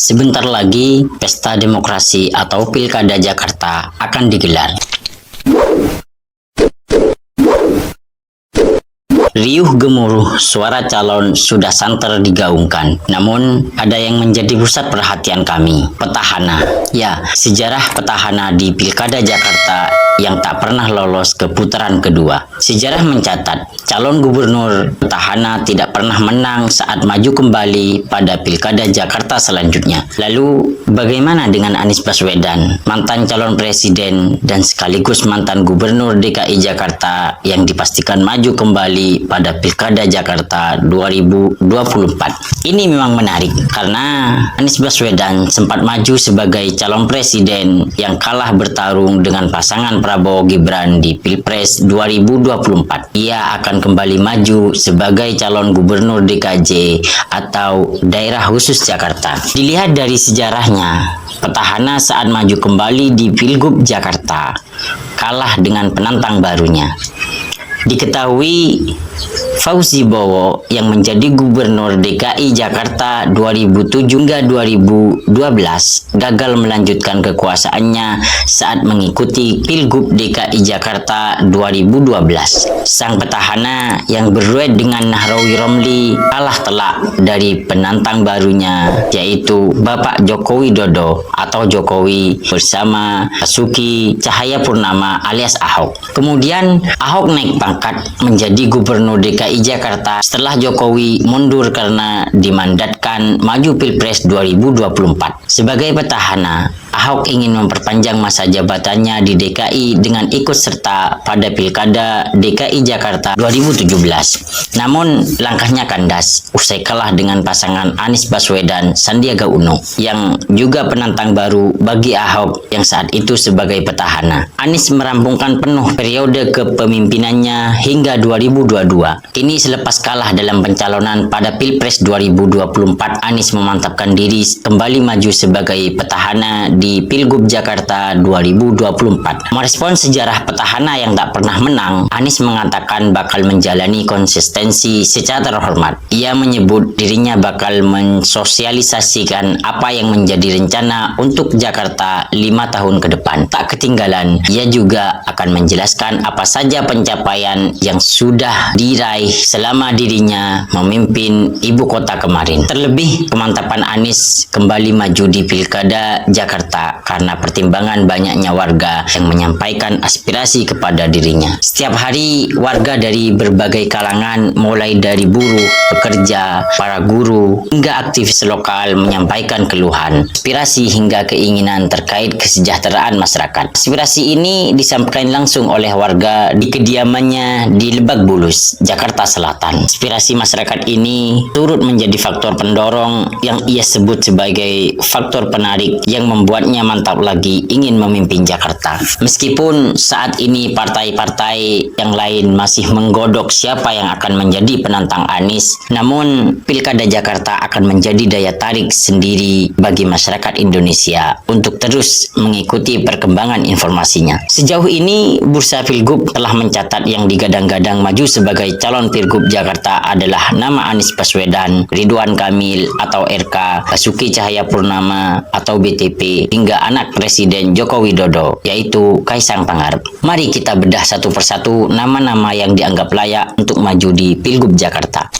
Sebentar lagi pesta demokrasi atau Pilkada Jakarta akan digelar. Riuh gemuruh suara calon sudah santer digaungkan. Namun, ada yang menjadi pusat perhatian kami, petahana. Ya, sejarah petahana di Pilkada Jakarta yang tak pernah lolos ke putaran kedua. Sejarah mencatat, calon gubernur petahana tidak pernah menang saat maju kembali pada Pilkada Jakarta selanjutnya. Lalu, bagaimana dengan Anies Baswedan, mantan calon presiden dan sekaligus mantan gubernur DKI Jakarta yang dipastikan maju kembali pada Pilkada Jakarta 2024. Ini memang menarik karena Anies Baswedan sempat maju sebagai calon presiden yang kalah bertarung dengan pasangan Prabowo Gibran di Pilpres 2024. Ia akan kembali maju sebagai calon gubernur DKJ atau Daerah Khusus Jakarta. Dilihat dari sejarahnya, petahana saat maju kembali di Pilgub Jakarta kalah dengan penantang barunya. Diketahui Fauzi Bowo yang menjadi gubernur DKI Jakarta 2007 hingga 2012 gagal melanjutkan kekuasaannya saat mengikuti Pilgub DKI Jakarta 2012. Sang petahana yang berduet dengan Nahrawi Romli kalah telak dari penantang barunya, yaitu Bapak Joko Widodo atau Jokowi bersama Basuki Cahayapurnama alias Ahok. Kemudian Ahok naik pangkat menjadi gubernur DKI Jakarta setelah Jokowi mundur karena dimandatkan maju Pilpres 2024. Sebagai petahana, Ahok ingin memperpanjang masa jabatannya di DKI dengan ikut serta pada Pilkada DKI Jakarta 2017. Namun, langkahnya kandas usai kalah dengan pasangan Anies Baswedan Sandiaga Uno yang juga penantang baru bagi Ahok yang saat itu sebagai petahana. Anies merampungkan penuh periode kepemimpinannya hingga 2022. Kini selepas kalah dalam pencalonan pada Pilpres 2024, Anies memantapkan diri kembali maju sebagai petahana di Pilgub Jakarta 2024. Merespon sejarah petahana yang tak pernah menang, Anies mengatakan bakal menjalani konsistensi secara terhormat. Ia menyebut dirinya bakal mensosialisasikan apa yang menjadi rencana untuk Jakarta 5 tahun ke depan. Tak ketinggalan, ia juga akan menjelaskan apa saja pencapaian yang sudah diraih selama dirinya memimpin ibu kota kemarin. Terlebih, kemantapan Anies kembali maju di Pilkada Jakarta karena pertimbangan banyaknya warga yang menyampaikan aspirasi kepada dirinya. Setiap hari, warga dari berbagai kalangan, mulai dari buruh, pekerja, para guru, hingga aktivis lokal menyampaikan keluhan, aspirasi hingga keinginan terkait kesejahteraan masyarakat. Aspirasi ini disampaikan langsung oleh warga di kediamannya di Lebak Bulus, Jakarta Selatan. Aspirasi masyarakat ini turut menjadi faktor pendorong yang ia sebut sebagai faktor penarik yang membuatnya mantap lagi ingin memimpin Jakarta. Meskipun saat ini partai-partai yang lain masih menggodok siapa yang akan menjadi penantang Anies, namun Pilkada Jakarta akan menjadi daya tarik sendiri bagi masyarakat Indonesia untuk terus mengikuti perkembangan informasinya. Sejauh ini, Bursa Pilgub telah mencatat yang digadang-gadang maju sebagai calon Pilgub Jakarta adalah nama Anies Baswedan, Ridwan Kamil atau RK, Basuki Cahayapurnama atau BTP, hingga anak Presiden Joko Widodo, yaitu Kaisang Pangarep. Mari kita bedah satu persatu nama-nama yang dianggap layak untuk maju di Pilgub Jakarta.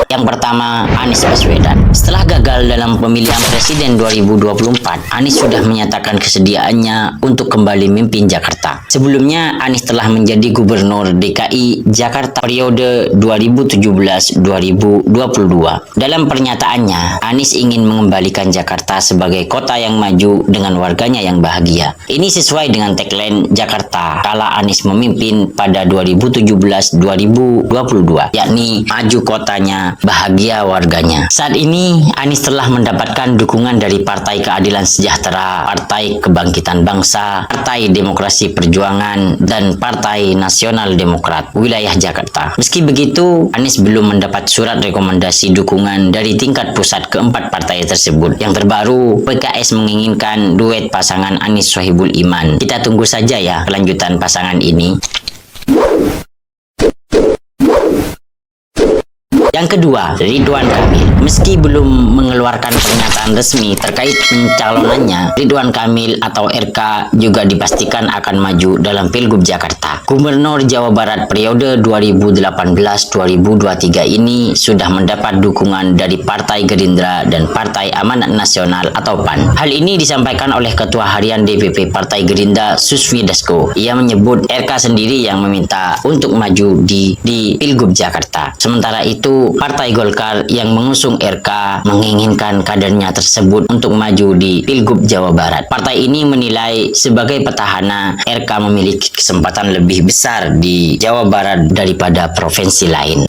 Yang pertama, Anies Baswedan. Setelah gagal dalam pemilihan presiden 2024, Anies sudah menyatakan kesediaannya untuk kembali memimpin Jakarta. Sebelumnya, Anies telah menjadi gubernur DKI Jakarta periode 2017-2022. Dalam pernyataannya, Anies ingin mengembalikan Jakarta sebagai kota yang maju dengan warganya yang bahagia. Ini sesuai dengan tagline Jakarta kala Anies memimpin pada 2017-2022, yakni maju kotanya, bahagia warganya. Saat ini, Anies telah mendapatkan dukungan dari Partai Keadilan Sejahtera, Partai Kebangkitan Bangsa, Partai Demokrasi Perjuangan, dan Partai Nasional Demokrat wilayah Jakarta. Meski begitu, Anies belum mendapat surat rekomendasi dukungan dari tingkat pusat keempat partai tersebut. Yang terbaru, PKS menginginkan duet pasangan Anies Sohibul Iman. Kita tunggu saja ya kelanjutan pasangan ini. Yang kedua, Ridwan Kamil. Meski belum mengeluarkan pernyataan resmi terkait pencalonannya, Ridwan Kamil atau RK juga dipastikan akan maju dalam Pilgub Jakarta. Gubernur Jawa Barat periode 2018-2023 ini sudah mendapat dukungan dari Partai Gerindra dan Partai Amanat Nasional atau PAN. Hal ini disampaikan oleh Ketua Harian DPP Partai Gerindra Susmi Dasko. Ia menyebut RK sendiri yang meminta untuk maju di Pilgub Jakarta. Sementara itu, Partai Golkar yang mengusung RK menginginkan kadernya tersebut untuk maju di Pilgub Jawa Barat. Partai ini menilai sebagai petahana, RK memiliki kesempatan lebih besar di Jawa Barat daripada provinsi lain.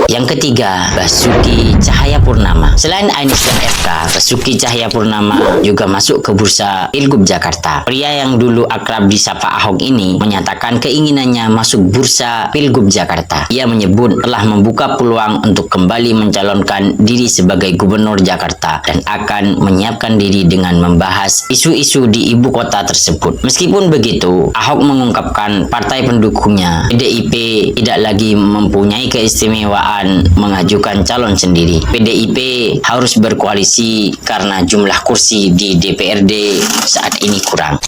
Yang ketiga, Basuki Cahayapurnama. Selain Anies dan RK, Basuki Cahayapurnama juga masuk ke bursa Pilgub Jakarta. Pria yang dulu akrab disapa Ahok ini menyatakan keinginannya masuk bursa Pilgub Jakarta. Ia menyebut telah membuka peluang untuk kembali mencalonkan diri sebagai Gubernur Jakarta dan akan menyiapkan diri dengan membahas isu-isu di ibu kota tersebut. Meskipun begitu, Ahok mengungkapkan partai pendukungnya PDIP tidak lagi mempunyai keistimewaan mengajukan calon sendiri. PDIP harus berkoalisi karena jumlah kursi di DPRD saat ini kurang.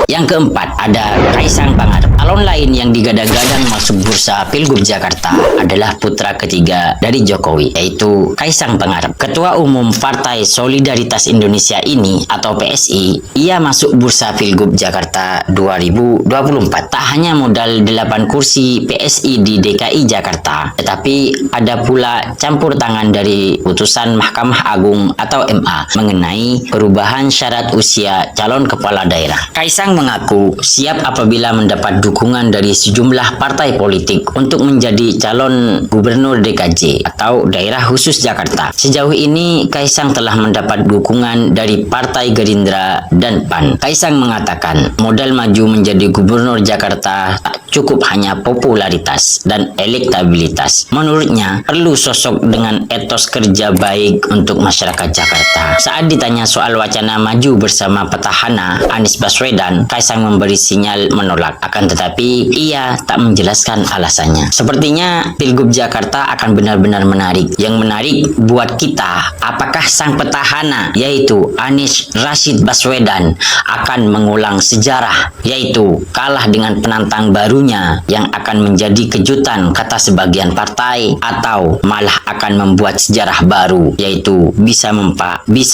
Yang keempat, ada Kaisang Pangarep. Calon lain yang digadang-gadang masuk bursa Pilgub Jakarta adalah putra ketiga dari Jokowi, yaitu Kaisang Pangarep. Ketua Umum Partai Solidaritas Indonesia ini atau PSI, ia masuk bursa Pilgub Jakarta 2024. Tak hanya modal 8 kursi PSI di DKI Jakarta, tetapi ada pula campur tangan dari putusan Mahkamah Agung atau MA mengenai perubahan syarat usia calon kepala daerah. Kaisang mengaku siap apabila mendapat dukungan dari sejumlah partai politik untuk menjadi calon gubernur DKJ atau daerah khusus Jakarta. Sejauh ini Kaisang telah mendapat dukungan dari Partai Gerindra dan PAN. Kaisang mengatakan modal maju menjadi gubernur Jakarta tak cukup hanya popularitas dan elektabilitas. Menurutnya perlu sosok dengan etos kerja baik untuk masyarakat Jakarta. Saat ditanya soal wacana maju bersama petahana Anies Baswedan, Kaisang memberi sinyal menolak, akan tetapi ia tak menjelaskan alasannya. Sepertinya Pilgub Jakarta akan benar-benar menarik. Yang menarik buat kita, apakah sang petahana yaitu Anies Rashid Baswedan akan mengulang sejarah, yaitu kalah dengan penantang barunya yang akan menjadi kejutan kata sebagian partai, atau malah akan membuat sejarah baru, yaitu bisa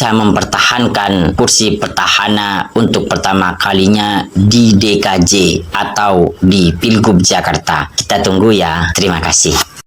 mempertahankan kursi petahana untuk pertama kalinya di DKJ atau di Pilgub Jakarta. Kita tunggu ya. Terima kasih.